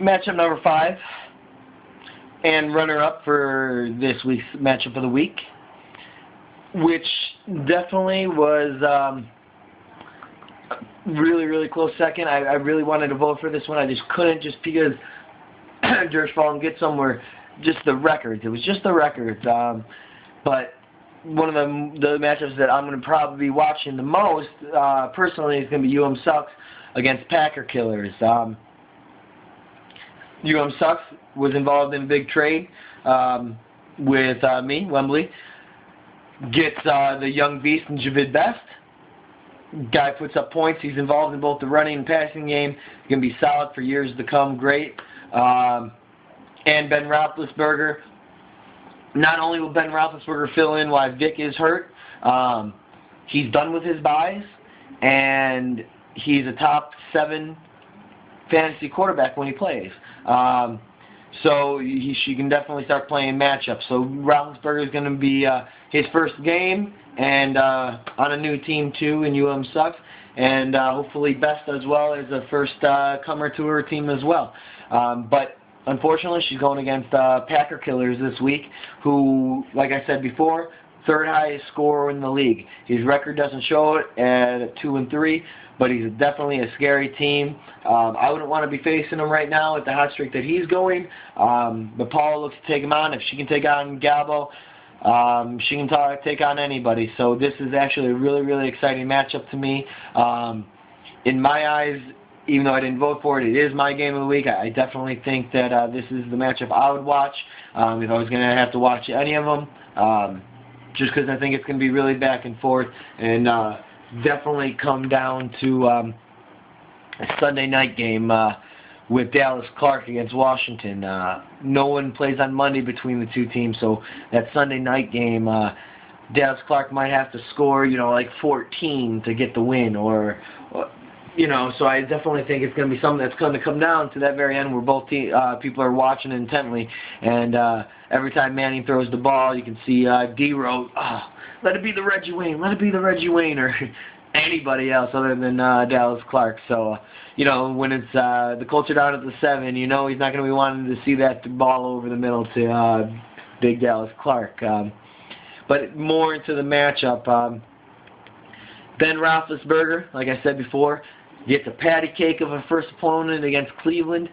matchup number 5 and runner-up for this week's matchup of the week, which definitely was really, really close second. I really wanted to vote for this one. I just couldn't, just because Dirschfall and Get Somewhere, just the records. It was just the records. But one of the matchups that I'm going to probably be watching the most, personally, is going to be Sucks against PackerKillers. Sucks was involved in a big trade with me, Wembley. Gets the young beast in Javid Best. Guy puts up points. He's involved in both the running and passing game. He's going to be solid for years to come. Great. And Ben Roethlisberger. Not only will Ben Roethlisberger fill in while Vic is hurt, he's done with his buys, and he's a top 7 fantasy quarterback when he plays. So she can definitely start playing matchups. So Roethlisberger is going to be his first game, and on a new team too in Sucks, and hopefully Best as well as a first comer to her team as well. But unfortunately, she's going against PackerKillers this week, who, like I said before, 3rd highest scorer in the league. His record doesn't show it at 2-3, but he's definitely a scary team. I wouldn't want to be facing him right now at the hot streak that he's going. But Paula looks to take him on. If she can take on Galbo, she can take on anybody. So this is actually a really, really exciting matchup to me. In my eyes, even though I didn't vote for it, it is my game of the week. I definitely think that this is the matchup I would watch if I was going to have to watch any of them, just because I think it's going to be really back and forth, and definitely come down to a Sunday night game with Dallas Clark against Washington. No one plays on Monday between the two teams, so that Sunday night game, Dallas Clark might have to score, like 14 to get the win, or so I definitely think it's going to be something that's going to come down to that very end where both people are watching intently, and every time Manning throws the ball, you can see D-Row, let it be the Reggie Wayne, let it be the Reggie Wayne, or anybody else other than Dallas Clark. So, when it's the Colts are down at the 7, he's not going to be wanting to see that ball over the middle to big Dallas Clark. But more into the matchup, Ben Roethlisberger, like I said before, gets a patty cake of a first opponent against Cleveland.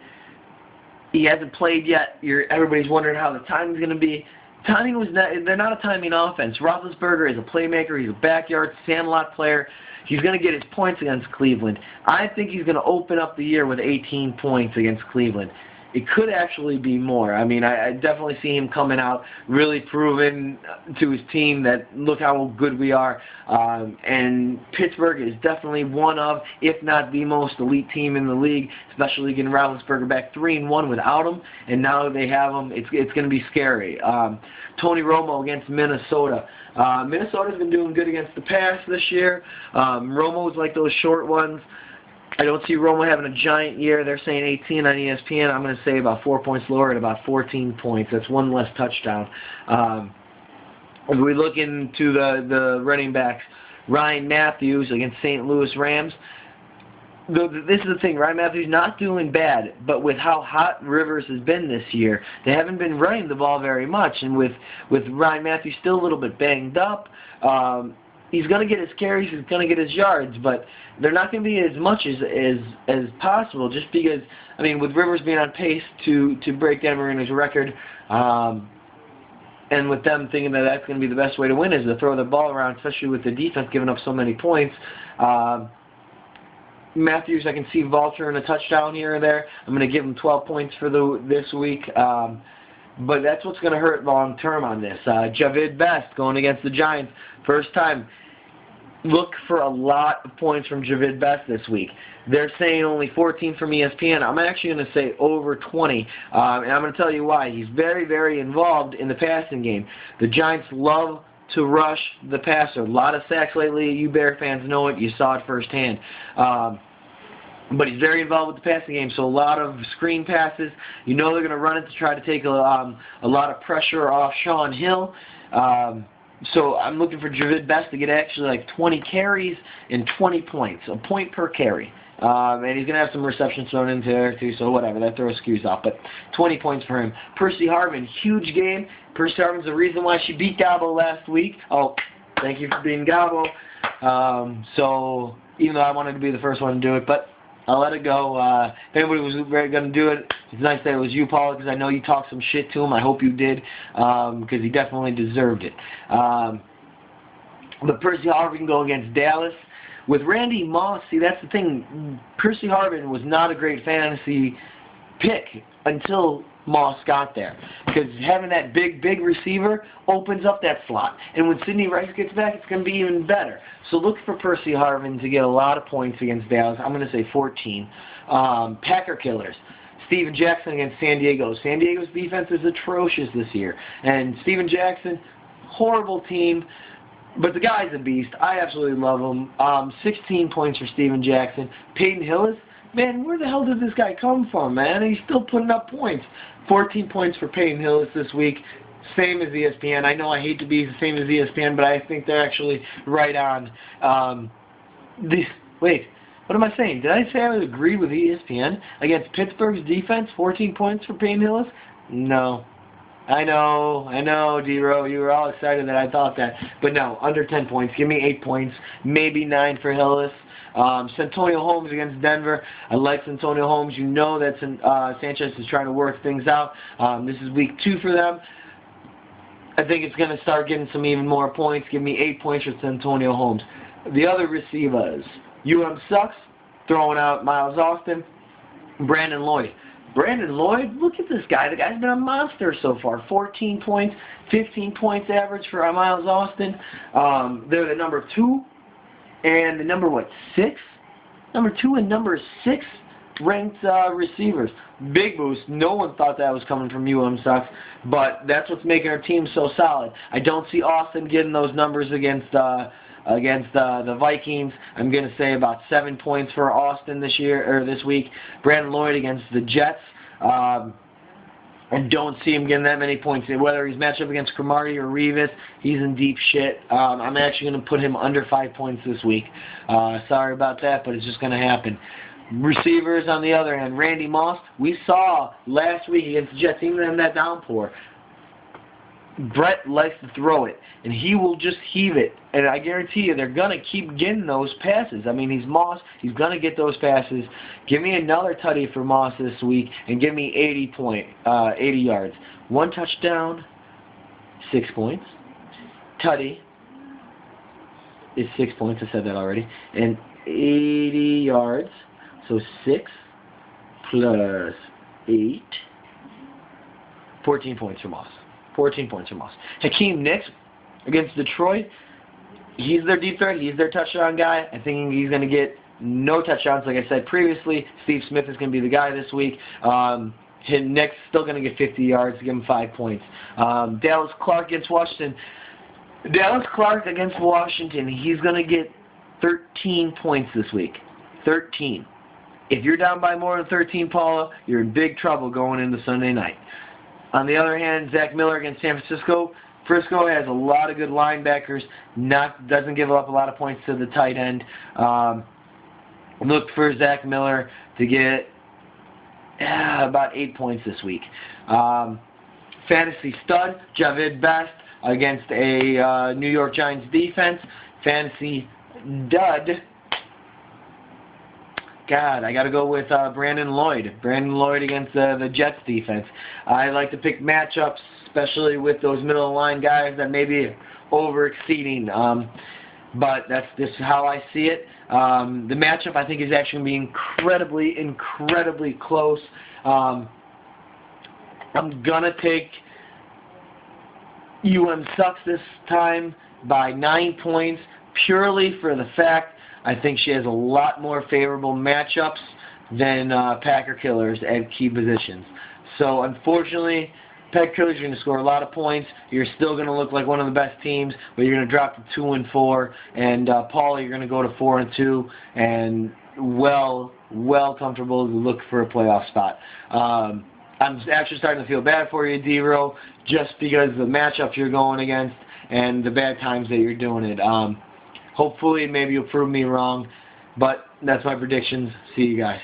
He hasn't played yet. Everybody's wondering how the timing's going to be. Timing was not. They're not a timing offense. Roethlisberger is a playmaker. He's a backyard sandlot player. He's going to get his points against Cleveland. I think he's going to open up the year with 18 points against Cleveland. It could actually be more. I mean, I definitely see him coming out, really proving to his team that look how good we are. And Pittsburgh is definitely one of, if not the most elite team in the league, especially getting Roethlisberger back 3-1 without him. And now that they have him, it's going to be scary. Tony Romo against Minnesota. Minnesota's been doing good against the pass this year. Romo's like those short ones. I don't see Romo having a giant year. They're saying 18 on ESPN. I'm going to say about 4 points lower at about 14 points. That's one less touchdown. If we look into the running backs, Ryan Matthews against St. Louis Rams. This is the thing. Ryan Matthews not doing bad, but with how hot Rivers has been this year, they haven't been running the ball very much. And with Ryan Matthews still a little bit banged up, he's going to get his carries, he's going to get his yards, but they're not going to be as much as possible, just because, with Rivers being on pace to break Dan Marino's record, and with them thinking that that's going to be the best way to win is to throw the ball around, especially with the defense giving up so many points. Matthews, I can see vulture in a touchdown here or there. I'm going to give him 12 points for this week. But that's what's going to hurt long term on this. Javid Best going against the Giants. First time. Look for a lot of points from Javid Best this week. They're saying only 14 from ESPN. I'm actually going to say over 20. And I'm going to tell you why. He's very, very involved in the passing game. The Giants love to rush the passer. A lot of sacks lately. You Bear fans know it. You saw it firsthand. But he's very involved with the passing game, so a lot of screen passes. They're going to run it to try to take a lot of pressure off Sean Hill. So I'm looking for Javid Best to get actually like 20 carries and 20 points, a point per carry. And he's going to have some receptions thrown into there too, so whatever. That throw skews off. But 20 points for him. Percy Harvin, huge game. Percy Harvin's the reason why she beat Gabo last week. Oh, thank you for being Gabo. So, even though I wanted to be the first one to do it, but I'll let it go. If anybody was going to do it, it's nice that it was you, Paula, because I know you talked some shit to him. I hope you did, because he definitely deserved it. But Percy Harvin can go against Dallas. With Randy Moss, see, that's the thing. Percy Harvin was not a great fantasy pick until Moss got there. Because having that big receiver opens up that slot. And when Sidney Rice gets back, it's going to be even better. So look for Percy Harvin to get a lot of points against Dallas. I'm going to say 14. PackerKillers. Steven Jackson against San Diego. San Diego's defense is atrocious this year. And Steven Jackson, horrible team. But the guy's a beast. I absolutely love him. 16 points for Steven Jackson. Peyton Hillis, man, where the hell did this guy come from, man? He's still putting up points. 14 points for Peyton Hillis this week. Same as ESPN. I know I hate to be the same as ESPN, but I think they're actually right on. Wait, what am I saying? Did I say I would agree with ESPN? Against Pittsburgh's defense, 14 points for Peyton Hillis? No. I know, D-Row, you were all excited that I thought that. But no, under 10 points. Give me 8 points, maybe 9 for Hillis. Santonio Holmes against Denver. I like Santonio Holmes. You know that Sanchez is trying to work things out. This is week 2 for them. I think it's going to start getting some even more points. Give me 8 points for Santonio Holmes. The other receivers, sucks, throwing out Miles Austin, Brandon Lloyd. Brandon Lloyd, look at this guy. The guy's been a monster so far. 14 points, 15 points average for Miles Austin. They're the number 2 and the number, 6? Number 2 and number 6 ranked receivers. Big boost. No one thought that was coming from sucks, but that's what's making our team so solid. I don't see Austin getting those numbers against the Vikings. I'm going to say about 7 points for Austin this week. Brandon Lloyd against the Jets. I don't see him getting that many points. Whether he's matched up against Cromartie or Revis, he's in deep shit. I'm actually going to put him under 5 points this week. Sorry about that, but it's just going to happen. Receivers, on the other hand, Randy Moss, we saw last week against the Jets, even in that downpour, Brett likes to throw it, and he will just heave it. And I guarantee you, they're going to keep getting those passes. I mean, he's Moss. He's going to get those passes. Give me another tutty for Moss this week, and give me 80 yards. 1 touchdown, 6 points. Tutty is 6 points. I said that already. And 80 yards. So 6 plus 8. 14 points for Moss. 14 points for Moss. Hakeem Nicks against Detroit. He's their deep threat. He's their touchdown guy. I think he's going to get no touchdowns. Like I said previously, Steve Smith is going to be the guy this week. Nicks still going to get 50 yards. Give him 5 points. Dallas Clark against Washington. Dallas Clark against Washington. He's going to get 13 points this week. 13. If you're down by more than 13, Paula, you're in big trouble going into Sunday night. On the other hand, Zach Miller against San Francisco. Frisco has a lot of good linebackers. Doesn't give up a lot of points to the tight end. Look for Zach Miller to get about 8 points this week. Fantasy stud, Javid Best against a New York Giants defense. Fantasy dud. God, I got to go with Brandon Lloyd. Brandon Lloyd against the Jets defense. I like to pick matchups, especially with those middle of the line guys that may be over-exceeding. But that's just how I see it. The matchup, I think, is actually going to be incredibly close. I'm going to take sucks this time by 9 points, purely for the fact I think she has a lot more favorable matchups than PackerKillers at key positions. So, unfortunately, PackerKillers are going to score a lot of points. You're still going to look like one of the best teams, but you're going to drop to 2-4. And Paula, you're going to go to 4-2, and well comfortable to look for a playoff spot. I'm actually starting to feel bad for you, D-Row, just because of the matchups you're going against and the bad times that you're doing it. Hopefully, maybe you'll prove me wrong. But that's my predictions. See you guys.